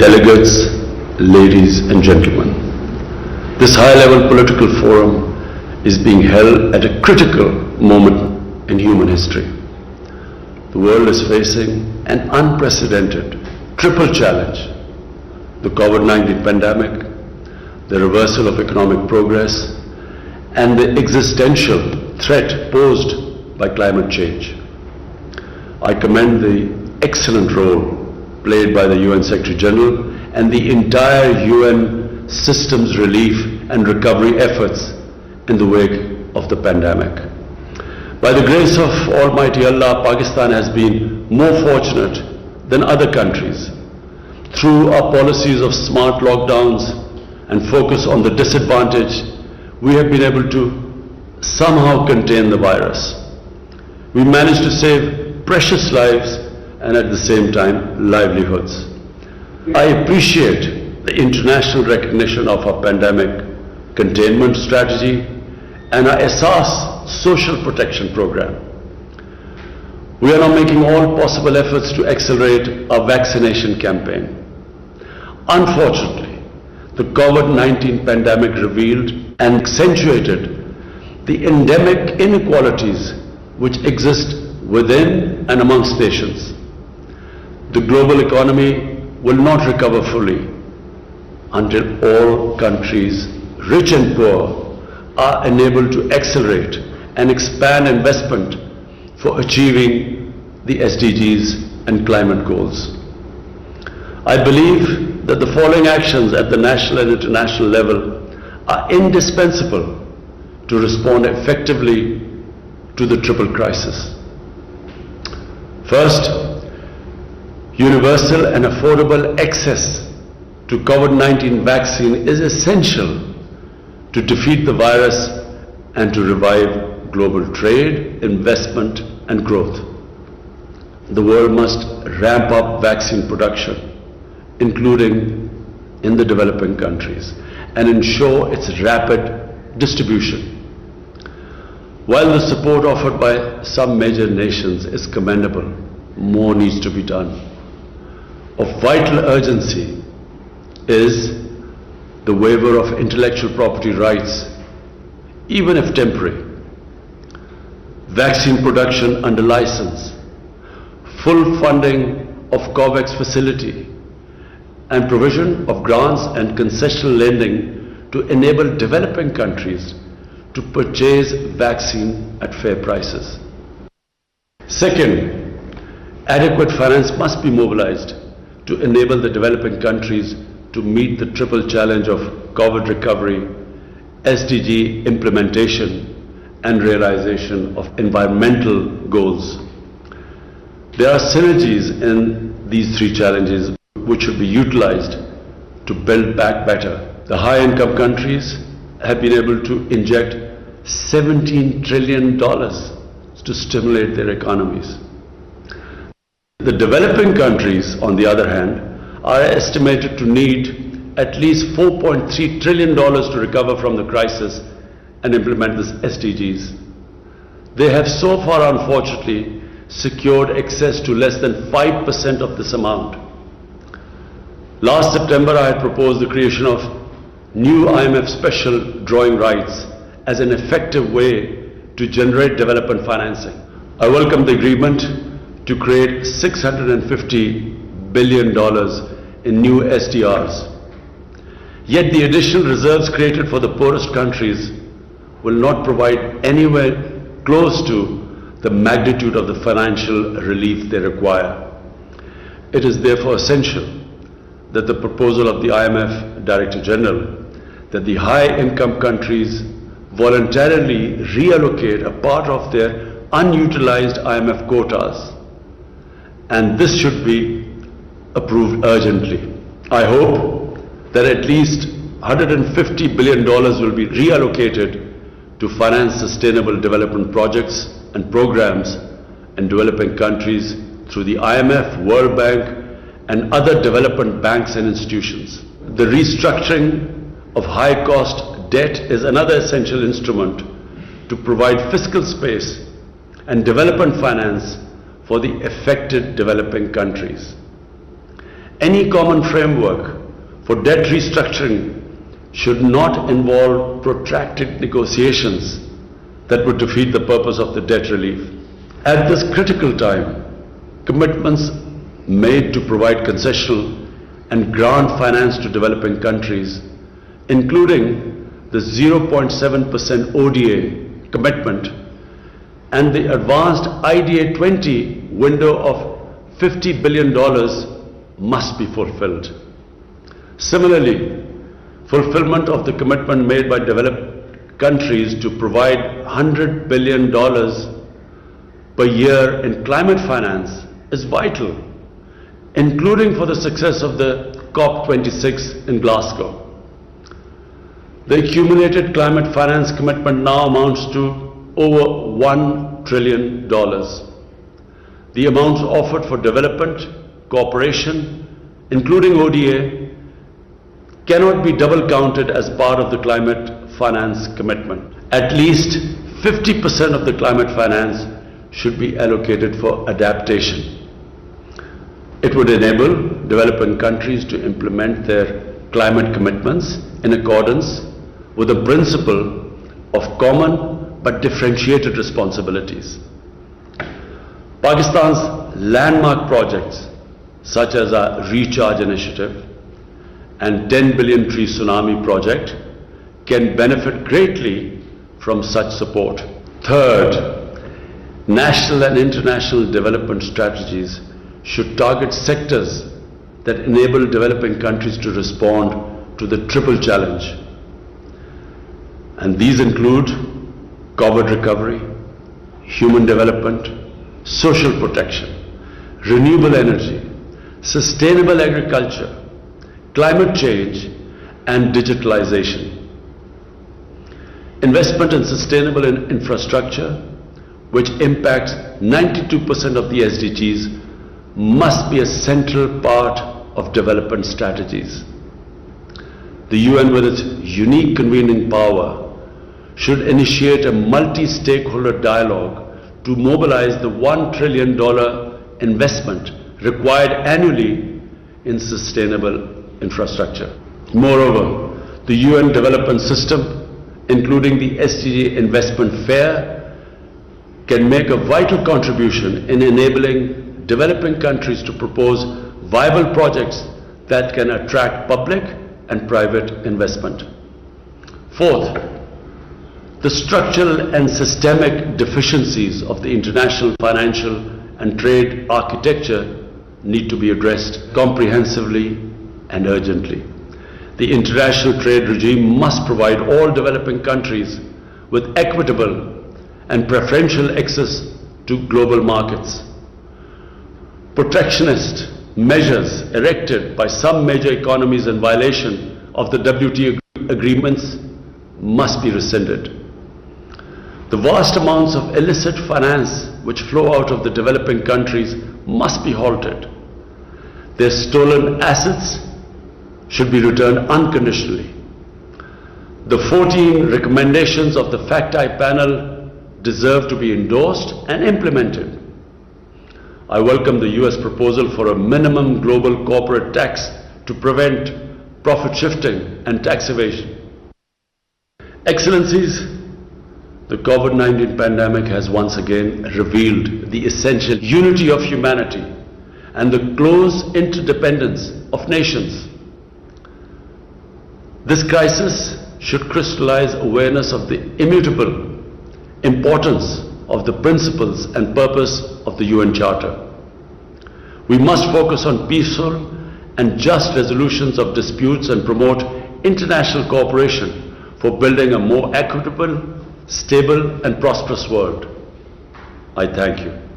delegates, ladies and gentlemen. This high-level political forum is being held at a critical moment in human history. The world is facing an unprecedented triple challenge: the COVID-19 pandemic, the reversal of economic progress, and the existential threat posed by climate change. I commend the excellent role played by the UN Secretary General and the entire UN systems relief and recovery efforts in the wake of the pandemic. By the grace of Almighty Allah, Pakistan has been more fortunate than other countries. Through our policies of smart lockdowns and focus on the disadvantaged, we have been able to somehow contain the virus. We managed to save precious lives and at the same time livelihoods. I appreciate the international recognition of our pandemic containment strategy and our SARS social protection program. We are now making all possible efforts to accelerate our vaccination campaign. Unfortunately, the COVID-19 pandemic revealed and accentuated the endemic inequalities which exist within and amongst nations. The global economy will not recover fully until all countries, rich and poor, are enabled to accelerate and expand investment for achieving the SDGs and climate goals. I believe that the following actions at the national and international level are indispensable to respond effectively to the triple crisis. First, universal and affordable access to COVID-19 vaccine is essential to defeat the virus and to revive global trade, investment and growth. The world must ramp up vaccine production, including in the developing countries, and ensure its rapid distribution. While the support offered by some major nations is commendable, more needs to be done. Of vital urgency is the waiver of intellectual property rights, even if temporary, vaccine production under license, full funding of COVAX facility, and provision of grants and concessional lending to enable developing countries to purchase vaccine at fair prices. Second, adequate finance must be mobilized to enable the developing countries to meet the triple challenge of COVID recovery, SDG implementation, and realization of environmental goals. There are synergies in these three challenges which should be utilized to build back better. The high-income countries have been able to inject $17 trillion to stimulate their economies. The developing countries, on the other hand, are estimated to need at least $4.3 trillion to recover from the crisis and implement the SDGs. They have so far, unfortunately, secured access to less than 5% of this amount. Last September, I had proposed the creation of new IMF special drawing rights as an effective way to generate development financing. I welcome the agreement to create $650 billion in new SDRs. Yet the additional reserves created for the poorest countries will not provide anywhere close to the magnitude of the financial relief they require. It is therefore essential that the proposal of the IMF Director General that the high-income countries voluntarily reallocate a part of their unutilized IMF quotas, and this should be approved urgently. I hope that at least $150 billion will be reallocated to finance sustainable development projects and programs in developing countries through the IMF, World Bank, and other development banks and institutions. The restructuring of high-cost debt is another essential instrument to provide fiscal space and development finance for the affected developing countries. Any common framework for debt restructuring should not involve protracted negotiations that would defeat the purpose of the debt relief. At this critical time, commitments made to provide concessional and grant finance to developing countries, including the 0.7% ODA commitment and the advanced IDA 20 window of $50 billion must be fulfilled. Similarly, fulfillment of the commitment made by developed countries to provide $100 billion per year in climate finance is vital, including for the success of the COP26 in Glasgow. The accumulated climate finance commitment now amounts to over $1 trillion. The amounts offered for development, cooperation, including ODA, cannot be double counted as part of the climate finance commitment. At least 50% of the climate finance should be allocated for adaptation. It would enable developing countries to implement their climate commitments in accordance with the principle of common but differentiated responsibilities. Pakistan's landmark projects such as our Recharge Initiative and 10 billion tree tsunami project can benefit greatly from such support. Third, national and international development strategies should target sectors that enable developing countries to respond to the triple challenge. And these include COVID recovery, human development, social protection, renewable energy, sustainable agriculture, climate change, and digitalization. Investment in sustainable infrastructure, which impacts 92% of the SDGs, must be a central part of development strategies. The UN, with its unique convening power, should initiate a multi-stakeholder dialogue to mobilize the $1 trillion investment required annually in sustainable infrastructure. Moreover, the UN development system, including the SDG investment fair, can make a vital contribution in enabling developing countries to propose viable projects that can attract public and private investment. Fourth, the structural and systemic deficiencies of the international financial and trade architecture need to be addressed comprehensively and urgently. The international trade regime must provide all developing countries with equitable and preferential access to global markets. Protectionist measures erected by some major economies in violation of the WTO agreements must be rescinded. The vast amounts of illicit finance which flow out of the developing countries must be halted. Their stolen assets should be returned unconditionally. The 14 recommendations of the Fact-I panel deserve to be endorsed and implemented. I welcome the US proposal for a minimum global corporate tax to prevent profit shifting and tax evasion. Excellencies, the COVID-19 pandemic has once again revealed the essential unity of humanity and the close interdependence of nations. This crisis should crystallize awareness of the immutable importance of the principles and purpose of the UN Charter. We must focus on peaceful and just resolutions of disputes and promote international cooperation for building a more equitable, stable and prosperous world. I thank you.